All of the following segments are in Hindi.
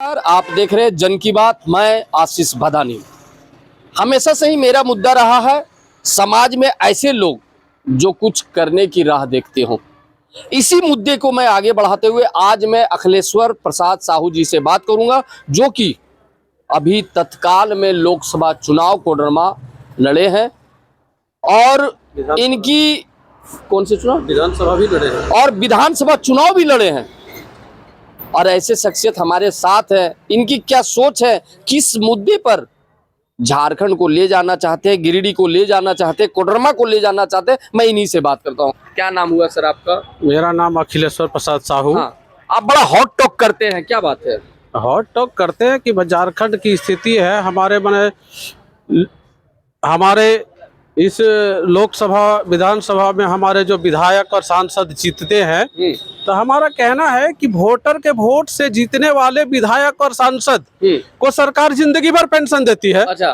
आप देख रहे हैं जन की बात। मैं आशीष भदानी। हमेशा से ही मेरा मुद्दा रहा है समाज में ऐसे लोग जो कुछ करने की राह देखते हो। इसी मुद्दे को मैं आगे बढ़ाते हुए आज मैं अखिलेश्वर प्रसाद साहू जी से बात करूंगा, जो कि अभी तत्काल में लोकसभा चुनाव कोडरमा लड़े हैं और इनकी कौन से चुनाव, विधानसभा भी लड़े हैं और विधानसभा चुनाव भी लड़े हैं। और ऐसे शख्सियत हमारे साथ है। इनकी क्या सोच है, किस मुद्दे पर झारखंड को ले जाना चाहते हैं, गिरिडीह को ले जाना चाहते हैं, कोडरमा को ले जाना चाहते हैं, मैं इन्हीं से बात करता हूँ। क्या नाम हुआ सर आपका? मेरा नाम अखिलेश्वर प्रसाद साहू। हाँ, आप बड़ा हॉट टॉक करते हैं, क्या बात है? हॉट टॉक करते हैं कि झारखंड की स्थिति है हमारे इस लोकसभा विधानसभा में हमारे जो विधायक और सांसद जीतते हैं, तो हमारा कहना है कि वोटर के वोट से जीतने वाले विधायक और सांसद को सरकार जिंदगी भर पेंशन देती है। अच्छा,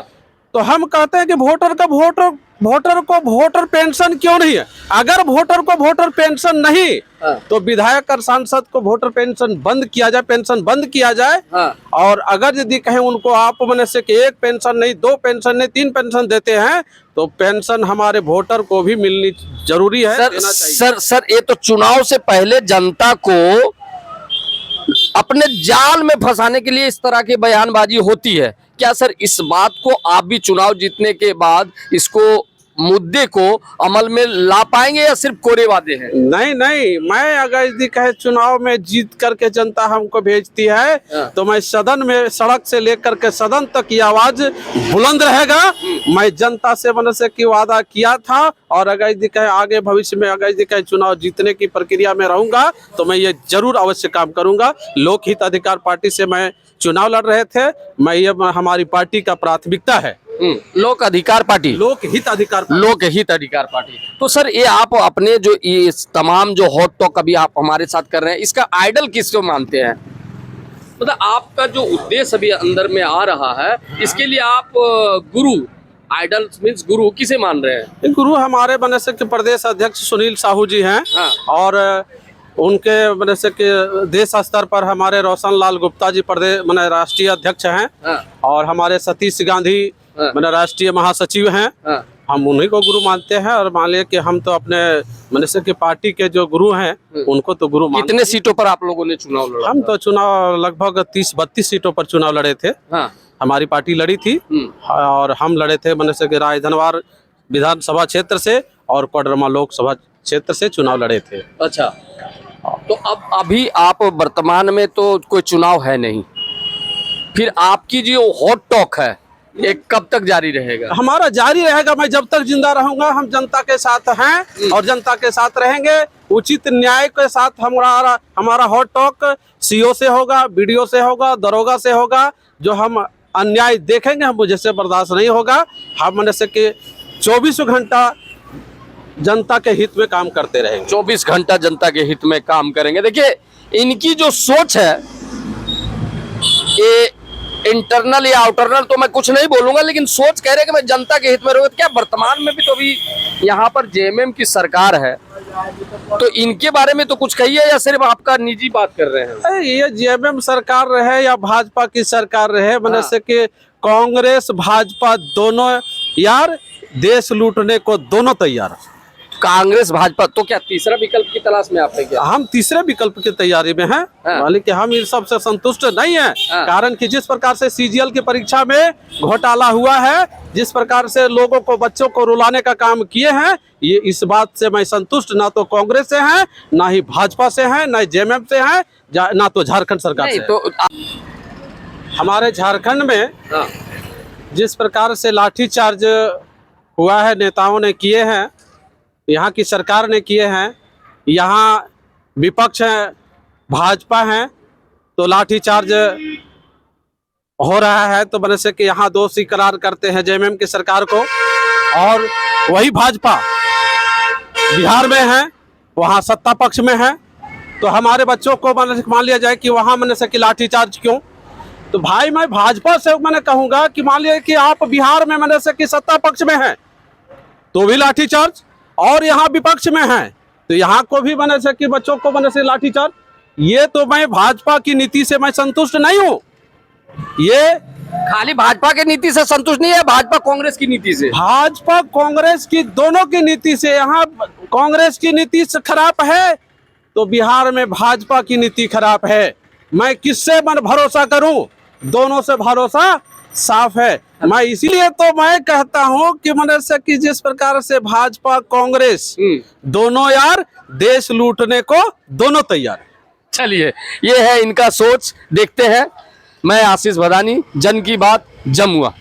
तो हम कहते हैं कि वोटर को वोटर पेंशन क्यों नहीं है? अगर वोटर को वोटर पेंशन नहीं तो विधायक और सांसद को वोटर पेंशन बंद किया जाए, पेंशन बंद किया जाए। और अगर यदि कहें उनको आप मने से कि एक पेंशन नहीं, दो पेंशन नहीं, तीन पेंशन देते हैं, तो पेंशन हमारे वोटर को भी मिलनी जरूरी है। सर ये तो चुनाव से पहले जनता को अपने जाल में फंसाने के लिए इस तरह की बयानबाजी होती है। क्या सर इस बात को आप भी चुनाव जीतने के बाद इसको मुद्दे को अमल में ला पाएंगे या सिर्फ कोरे वादे हैं? नहीं, मैं अगर यदि कहे चुनाव में जीत करके जनता हमको भेजती है तो मैं सदन में, सड़क से लेकर के सदन तक की आवाज बुलंद रहेगा। मैं जनता से मनसे की वादा किया था और अगर यदि कहे आगे भविष्य में अगर यदि कहे चुनाव जीतने की प्रक्रिया में रहूंगा तो मैं ये जरूर अवश्य काम करूंगा। लोकहित अधिकार पार्टी से मैं चुनाव लड़ रहे थे, मैं ये हमारी पार्टी का प्राथमिकता है। लोक अधिकार पार्टी, लोकहित अधिकार पार्टी। तो सर ये आप अपने जो ये तमाम जो हॉट टॉक अभी आप हमारे साथ कर रहे हैं, इसका आइडल किसको मानते हैं? मतलब आपका जो उद्देश्य अभी अंदर में आ रहा है, इसके लिए आप गुरु, आइडल मीन्स गुरु किसे मान रहे हैं? गुरु हमारे बनसे के प्रदेश अध्यक्ष सुनील साहू जी हैं। और उनके बनसे के देश स्तर पर हमारे रोशन लाल गुप्ता जी प्रदेश मैंने राष्ट्रीय अध्यक्ष हैं। और हमारे सतीश गांधी मैंने राष्ट्रीय महासचिव हैं। हम उन्हीं को गुरु मानते हैं और मान लिया कि हम तो अपने मनसे की पार्टी के जो गुरु हैं उनको तो गुरु मानते हैं। कितने सीटों पर आप लोगों ने चुनाव लड़ा? हम तो चुनाव लगभग 30-32 सीटों पर चुनाव लड़े थे। हमारी पार्टी लड़ी थी और हम लड़े थे मनसे के राजधनवार विधानसभा क्षेत्र से और कोडरमा लोकसभा क्षेत्र से चुनाव लड़े थे। अच्छा, तो अब अभी आप वर्तमान में तो कोई चुनाव है नहीं, फिर आपकी जो हॉट टॉक है ये कब तक जारी रहेगा? हमारा जारी रहेगा। मैं जब तक जिंदा रहूंगा हम जनता के साथ हैं और जनता के साथ रहेंगे। उचित न्याय के साथ हमारा हॉट टॉक सीओ से होगा, बीडीओ से होगा, दरोगा से होगा। जो हम अन्याय देखेंगे हम मुझे से बर्दाश्त नहीं होगा। हम मनसे के 24 घंटा जनता के हित में काम करते रहेंगे। 24 घंटा जनता के हित में काम करेंगे। देखिए इनकी जो सोच है ये इंटरनल या आउटरनल तो मैं कुछ नहीं बोलूंगा, लेकिन सोच कह रहे हैं कि मैं जनता के हित में रहूंगा। क्या वर्तमान में भी तो अभी यहाँ पर जेएमएम की सरकार है, तो इनके बारे में तो कुछ कहिए या सिर्फ आपका निजी बात कर रहे हैं? ये जेएमएम सरकार रहे या भाजपा की सरकार रहे, मनसे के कांग्रेस भाजपा दोनों यार देश लूटने को दोनों तैयार। कांग्रेस भाजपा, तो क्या तीसरा विकल्प की तलाश में आप हैं क्या? हम तीसरे विकल्प की तैयारी में हैं। हालांकि हम इन सब से संतुष्ट नहीं हैं। कारण कि जिस प्रकार से सीजीएल की परीक्षा में घोटाला हुआ है, जिस प्रकार से लोगों को, बच्चों को रुलाने का काम किए हैं, ये इस बात से मैं संतुष्ट ना तो कांग्रेस से हैं, ना ही भाजपा से हैं, ना जेएमएम से हैं, ना तो झारखंड सरकार से। तो हमारे झारखंड में जिस प्रकार से लाठीचार्ज हुआ है, नेताओं ने किए हैं, यहाँ की सरकार ने किए हैं, यहाँ विपक्ष है, भाजपा है, तो लाठीचार्ज हो रहा है। तो बनसे कि यहाँ दोषी करार करते हैं जेएमएम की सरकार को। और वही भाजपा बिहार में है, वहाँ सत्ता पक्ष में है, तो हमारे बच्चों को मान लिया जाए कि वहाँ मनसे की लाठीचार्ज क्यों? तो भाई मैं भाजपा से मैंने कहूँगा कि मान लिया कि आप बिहार में मनसे की सत्ता पक्ष में है तो भी लाठीचार्ज, और यहाँ विपक्ष में है तो यहाँ को भी बने से कि बच्चों को बने से लाठीचार्ज। ये तो मैं भाजपा की नीति से मैं संतुष्ट नहीं हूँ। ये खाली भाजपा की नीति से संतुष्ट नहीं है, भाजपा कांग्रेस की नीति से। भाजपा कांग्रेस की दोनों की नीति से, यहाँ कांग्रेस की नीति से खराब है तो बिहार में भाजपा की नीति खराब है। मैं किससे मन भरोसा करूं? दोनों से भरोसा साफ है। मैं इसीलिए तो मैं कहता हूं कि मनुष्य की जिस प्रकार से भाजपा कांग्रेस दोनों यार देश लूटने को दोनों तैयार है। चलिए, ये है इनका सोच, देखते हैं। मैं आशीष भदानी, जन की बात, जमुआ।